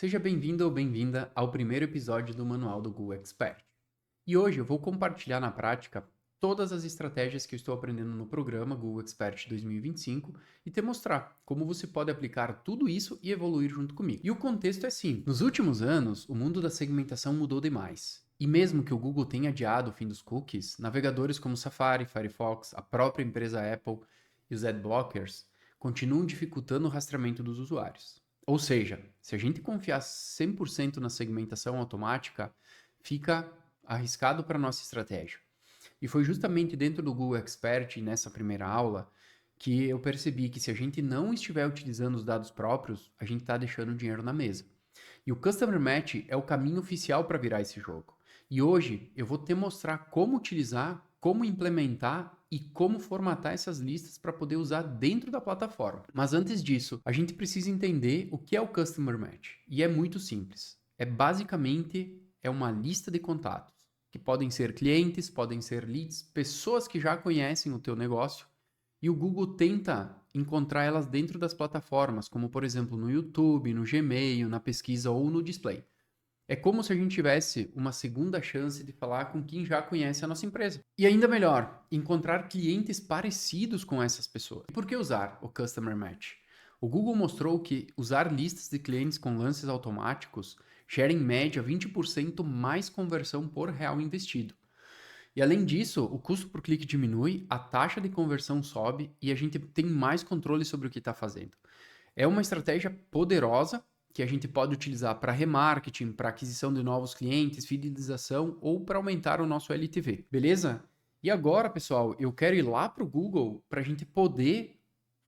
Seja bem-vindo ou bem-vinda ao primeiro episódio do Manual do Google Expert. E hoje eu vou compartilhar na prática todas as estratégias que eu estou aprendendo no programa Google Expert 2025 e te mostrar como você pode aplicar tudo isso e evoluir junto comigo. E o contexto é simples. Nos últimos anos, o mundo da segmentação mudou demais. E mesmo que o Google tenha adiado o fim dos cookies, navegadores como Safari, Firefox, a própria empresa Apple e os adblockers continuam dificultando o rastreamento dos usuários. Ou seja, se a gente confiar 100% na segmentação automática, fica arriscado para a nossa estratégia. E foi justamente dentro do Google Expert, nessa primeira aula, que eu percebi que se a gente não estiver utilizando os dados próprios, a gente está deixando dinheiro na mesa. E o Customer Match é o caminho oficial para virar esse jogo. E hoje eu vou te mostrar como utilizar, como implementar e como formatar essas listas para poder usar dentro da plataforma. Mas antes disso, a gente precisa entender o que é o Customer Match. E é muito simples. Basicamente uma lista de contatos, que podem ser clientes, podem ser leads, pessoas que já conhecem o teu negócio, e o Google tenta encontrar elas dentro das plataformas, como por exemplo no YouTube, no Gmail, na pesquisa ou no display. É como se a gente tivesse uma segunda chance de falar com quem já conhece a nossa empresa. E ainda melhor, encontrar clientes parecidos com essas pessoas. E por que usar o Customer Match? O Google mostrou que usar listas de clientes com lances automáticos gera em média 20% mais conversão por real investido. E além disso, o custo por clique diminui, a taxa de conversão sobe e a gente tem mais controle sobre o que está fazendo. É uma estratégia poderosa que a gente pode utilizar para remarketing, para aquisição de novos clientes, fidelização ou para aumentar o nosso LTV, beleza? E agora, pessoal, eu quero ir lá para o Google para a gente poder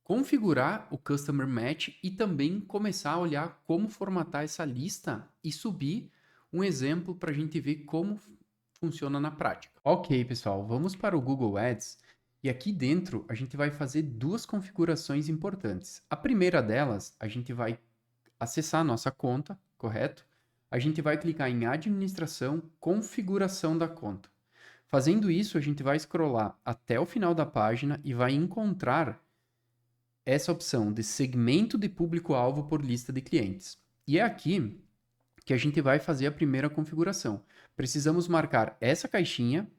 configurar o Customer Match e também começar a olhar como formatar essa lista e subir um exemplo para a gente ver como funciona na prática. Ok, pessoal, vamos para o Google Ads e aqui dentro a gente vai fazer duas configurações importantes. A primeira delas, a gente vai acessar a nossa conta, correto? A gente vai clicar em Administração, Configuração da conta. Fazendo isso, a gente vai scrollar até o final da página e vai encontrar essa opção de segmento de público-alvo por lista de clientes. E é aqui que a gente vai fazer a primeira configuração. Precisamos marcar essa caixinha,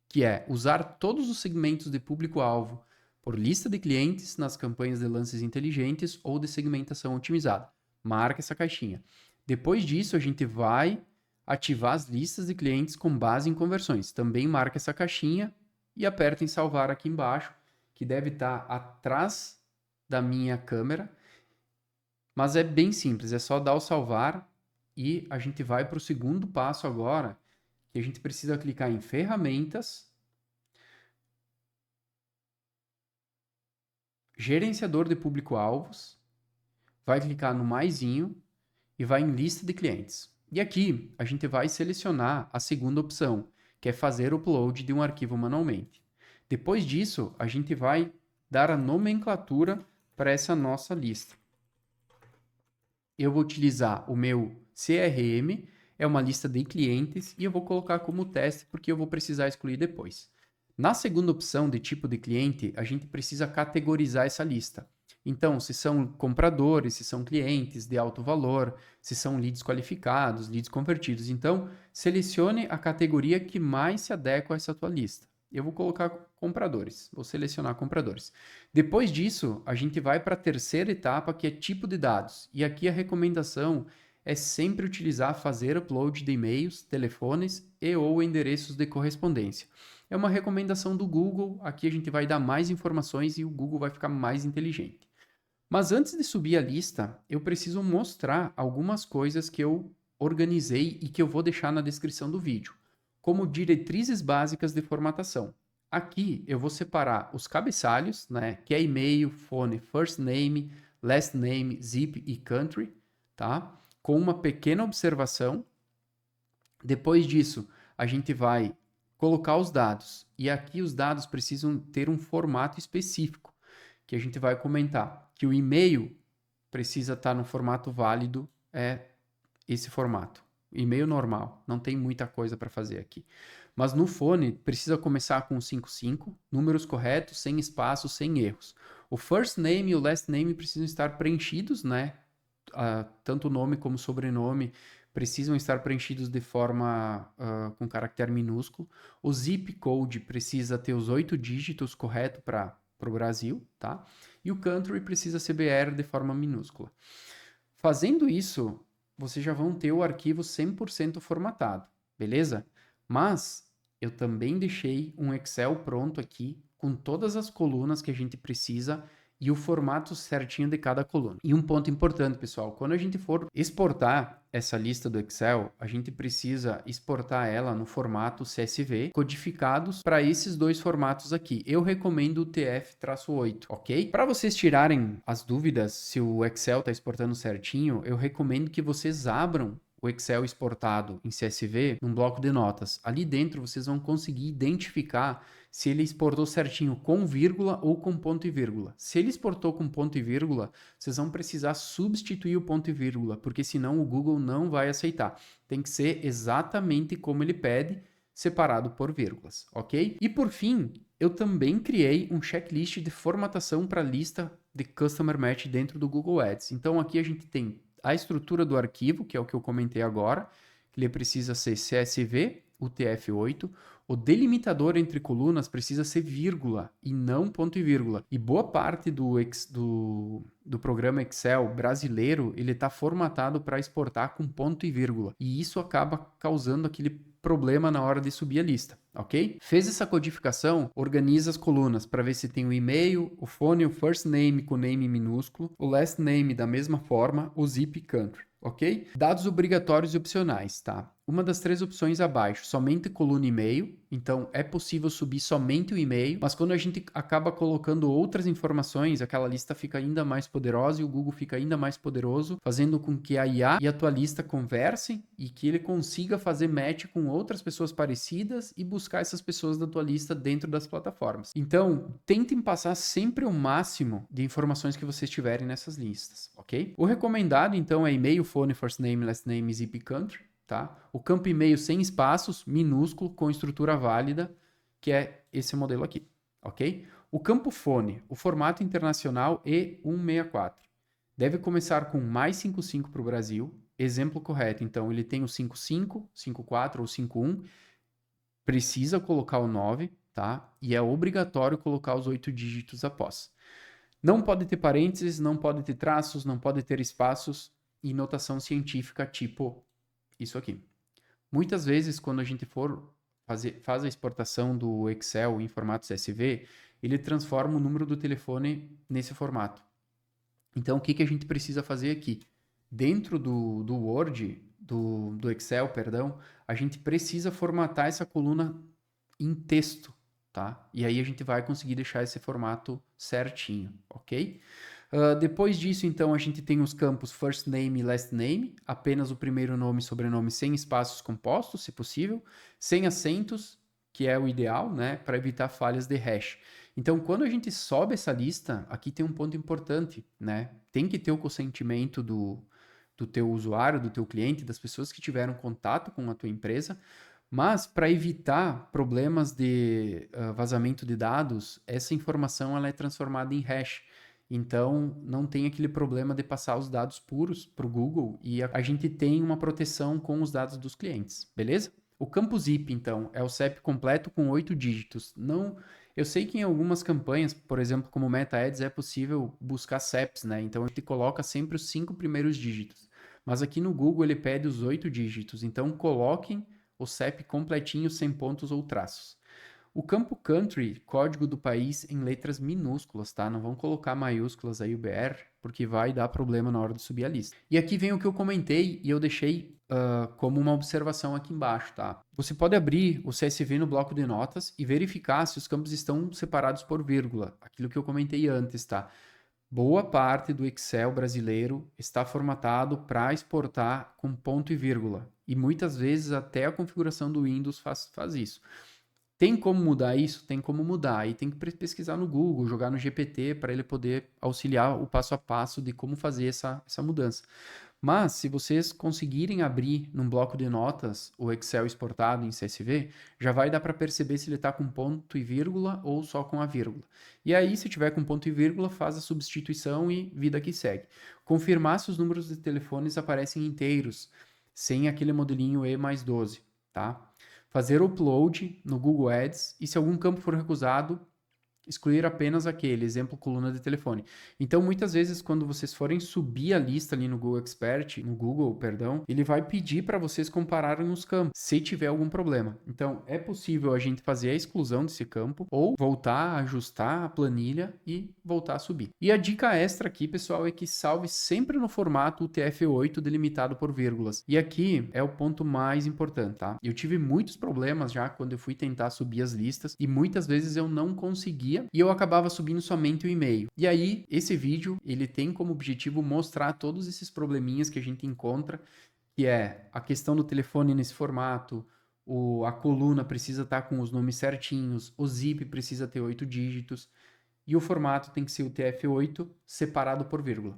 que é usar todos os segmentos de público-alvo por lista de clientes nas campanhas de lances inteligentes ou de segmentação otimizada. Marca essa caixinha. Depois disso, a gente vai ativar as listas de clientes com base em conversões. Também marca essa caixinha e aperta em salvar aqui embaixo, que deve estar atrás da minha câmera. Mas é bem simples, é só dar o salvar e a gente vai para o segundo passo agora, que a gente precisa clicar em ferramentas, gerenciador de público-alvos, vai clicar no maisinho e vai em lista de clientes. E aqui a gente vai selecionar a segunda opção, que é fazer o upload de um arquivo manualmente. Depois disso, a gente vai dar a nomenclatura para essa nossa lista. Eu vou utilizar o meu CRM, é uma lista de clientes, e eu vou colocar como teste porque eu vou precisar excluir depois. Na segunda opção de tipo de cliente, a gente precisa categorizar essa lista. Então, se são compradores, se são clientes de alto valor, se são leads qualificados, leads convertidos. Então, selecione a categoria que mais se adequa a essa tua lista. Eu vou colocar compradores, vou selecionar compradores. Depois disso, a gente vai para a terceira etapa, que é tipo de dados. E aqui a recomendação é sempre utilizar fazer upload de e-mails, telefones e ou endereços de correspondência. É uma recomendação do Google, aqui a gente vai dar mais informações e o Google vai ficar mais inteligente. Mas antes de subir a lista, eu preciso mostrar algumas coisas que eu organizei e que eu vou deixar na descrição do vídeo, como diretrizes básicas de formatação. Aqui eu vou separar os cabeçalhos, né, que é e-mail, phone, first name, last name, zip e country, tá? Com uma pequena observação. Depois disso, a gente vai colocar os dados. E aqui os dados precisam ter um formato específico, que a gente vai comentar. Que o e-mail precisa estar no formato válido, é esse formato. E-mail normal, não tem muita coisa para fazer aqui. Mas no phone precisa começar com 55, números corretos, sem espaços, sem erros. O first name e o last name precisam estar preenchidos, né? tanto nome como sobrenome precisam estar preenchidos de forma com caractere minúsculo. O zip code precisa ter os 8 dígitos correto para o Brasil, tá? E o country precisa ser BR de forma minúscula. Fazendo isso, vocês já vão ter o arquivo 100% formatado, beleza? Mas eu também deixei um Excel pronto aqui com todas as colunas que a gente precisa e o formato certinho de cada coluna. E um ponto importante, pessoal, quando a gente for exportar essa lista do Excel, a gente precisa exportar ela no formato CSV, codificados para esses dois formatos aqui. Eu recomendo o TF-8, ok? Para vocês tirarem as dúvidas se o Excel está exportando certinho, eu recomendo que vocês abram o Excel exportado em CSV num bloco de notas. Ali dentro vocês vão conseguir identificar se ele exportou certinho com vírgula ou com ponto e vírgula. Se ele exportou com ponto e vírgula, vocês vão precisar substituir o ponto e vírgula, porque senão o Google não vai aceitar. Tem que ser exatamente como ele pede, separado por vírgulas, ok? E por fim, eu também criei um checklist de formatação para a lista de Customer Match dentro do Google Ads. Então aqui a gente tem a estrutura do arquivo, que é o que eu comentei agora, que ele precisa ser CSV, UTF-8, o delimitador entre colunas precisa ser vírgula e não ponto e vírgula. E boa parte do programa Excel brasileiro, ele está formatado para exportar com ponto e vírgula. E isso acaba causando aquele problema na hora de subir a lista, ok? Fez essa codificação, organiza as colunas para ver se tem o e-mail, o phone, o first name com name minúsculo, o last name da mesma forma, o zip country. Ok? Dados obrigatórios e opcionais, tá? Uma das 3 opções abaixo, somente coluna e-mail, então é possível subir somente o e-mail, mas quando a gente acaba colocando outras informações, aquela lista fica ainda mais poderosa e o Google fica ainda mais poderoso, fazendo com que a IA e a tua lista conversem e que ele consiga fazer match com outras pessoas parecidas e buscar essas pessoas da tua lista dentro das plataformas. Então, tentem passar sempre o máximo de informações que vocês tiverem nessas listas, ok? O recomendado, então, é e-mail, phone, first name, last name, zip country, tá? O campo e-mail sem espaços, minúsculo, com estrutura válida, que é esse modelo aqui, ok? O campo phone, o formato internacional E164. Deve começar com mais 55 para o Brasil, exemplo correto. Então, ele tem o 55, 54 ou 51, precisa colocar o 9, tá? E é obrigatório colocar os 8 dígitos após. Não pode ter parênteses, não pode ter traços, não pode ter espaços e notação científica tipo isso aqui. Muitas vezes, quando a gente faz a exportação do Excel em formato CSV, ele transforma o número do telefone nesse formato. Então, o que a gente precisa fazer aqui? Dentro do Word, do Excel, perdão, a gente precisa formatar essa coluna em texto, tá? E aí a gente vai conseguir deixar esse formato certinho, ok? Depois disso, então, a gente tem os campos first name e last name, apenas o primeiro nome e sobrenome sem espaços compostos, se possível, sem acentos, que é o ideal, né, para evitar falhas de hash. Então, quando a gente sobe essa lista, aqui tem um ponto importante, né? Tem que ter o consentimento do teu usuário, do teu cliente, das pessoas que tiveram contato com a tua empresa, mas para evitar problemas de vazamento de dados, essa informação ela é transformada em hash. Então, não tem aquele problema de passar os dados puros para o Google e a gente tem uma proteção com os dados dos clientes, beleza? O campo zip, então, é o CEP completo com 8 dígitos. Não, eu sei que em algumas campanhas, por exemplo, como Meta Ads, é possível buscar CEPs, né? Então, a gente coloca sempre os 5 primeiros dígitos. Mas aqui no Google ele pede os 8 dígitos. Então, coloquem o CEP completinho, sem pontos ou traços. O campo country, código do país em letras minúsculas, tá? Não vão colocar maiúsculas aí o BR, porque vai dar problema na hora de subir a lista. E aqui vem o que eu comentei e eu deixei como uma observação aqui embaixo, tá? Você pode abrir o CSV no bloco de notas e verificar se os campos estão separados por vírgula, aquilo que eu comentei antes, tá? Boa parte do Excel brasileiro está formatado para exportar com ponto e vírgula. E muitas vezes até a configuração do Windows faz isso. Tem como mudar isso? Tem como mudar. Aí tem que pesquisar no Google, jogar no GPT para ele poder auxiliar o passo a passo de como fazer essa mudança. Mas, se vocês conseguirem abrir num bloco de notas o Excel exportado em CSV, já vai dar para perceber se ele está com ponto e vírgula ou só com a vírgula. E aí, se tiver com ponto e vírgula, faz a substituição e vida que segue. Confirmar se os números de telefones aparecem inteiros, sem aquele modelinho E mais 12, tá? Fazer o upload no Google Ads e se algum campo for recusado, excluir apenas aquele, exemplo, coluna de telefone. Então, muitas vezes, quando vocês forem subir a lista ali no Google Expert, no Google, perdão, ele vai pedir para vocês compararem os campos, se tiver algum problema. Então, é possível a gente fazer a exclusão desse campo ou voltar a ajustar a planilha e voltar a subir. E a dica extra aqui, pessoal, é que salve sempre no formato UTF-8 delimitado por vírgulas. E aqui é o ponto mais importante, tá? Eu tive muitos problemas já quando eu fui tentar subir as listas e muitas vezes eu não conseguia e eu acabava subindo somente o e-mail. E aí, esse vídeo, ele tem como objetivo mostrar todos esses probleminhas que a gente encontra, que é a questão do telefone nesse formato, a coluna precisa estar com os nomes certinhos, o zip precisa ter 8 dígitos, e o formato tem que ser o TF8 separado por vírgula.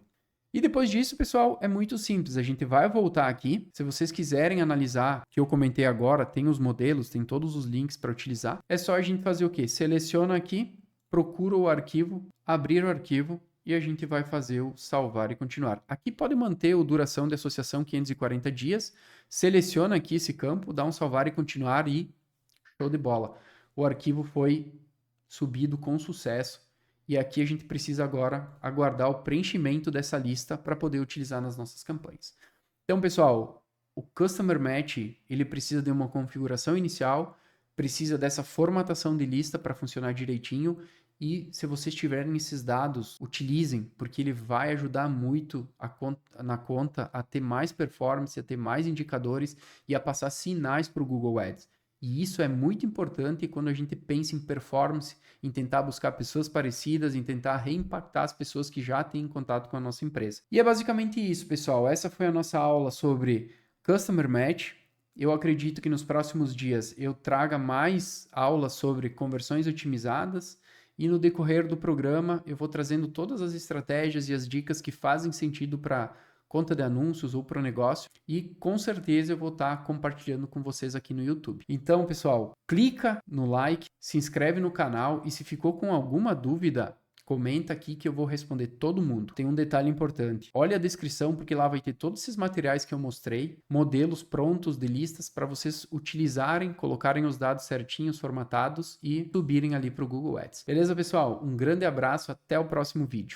E depois disso, pessoal, é muito simples. A gente vai voltar aqui. Se vocês quiserem analisar o que eu comentei agora, tem os modelos, tem todos os links para utilizar. É só a gente fazer o quê? Seleciona aqui, procura o arquivo, abrir o arquivo e a gente vai fazer o salvar e continuar. Aqui pode manter a duração de associação 540 dias. Seleciona aqui esse campo, dá um salvar e continuar e show de bola. O arquivo foi subido com sucesso. E aqui a gente precisa agora aguardar o preenchimento dessa lista para poder utilizar nas nossas campanhas. Então, pessoal, o Customer Match, ele precisa de uma configuração inicial, precisa dessa formatação de lista para funcionar direitinho e se vocês tiverem esses dados, utilizem, porque ele vai ajudar muito na conta a ter mais performance, a ter mais indicadores e a passar sinais para o Google Ads. E isso é muito importante quando a gente pensa em performance, em tentar buscar pessoas parecidas, em tentar reimpactar as pessoas que já têm contato com a nossa empresa. E é basicamente isso, pessoal. Essa foi a nossa aula sobre Customer Match. Eu acredito que nos próximos dias eu traga mais aulas sobre conversões otimizadas e no decorrer do programa eu vou trazendo todas as estratégias e as dicas que fazem sentido para conta de anúncios ou para o negócio e com certeza eu vou estar compartilhando com vocês aqui no YouTube. Então, pessoal, clica no like, se inscreve no canal e se ficou com alguma dúvida, comenta aqui que eu vou responder todo mundo. Tem um detalhe importante. Olha a descrição porque lá vai ter todos esses materiais que eu mostrei, modelos prontos de listas para vocês utilizarem, colocarem os dados certinhos, formatados e subirem ali para o Google Ads. Beleza, pessoal? Um grande abraço, até o próximo vídeo.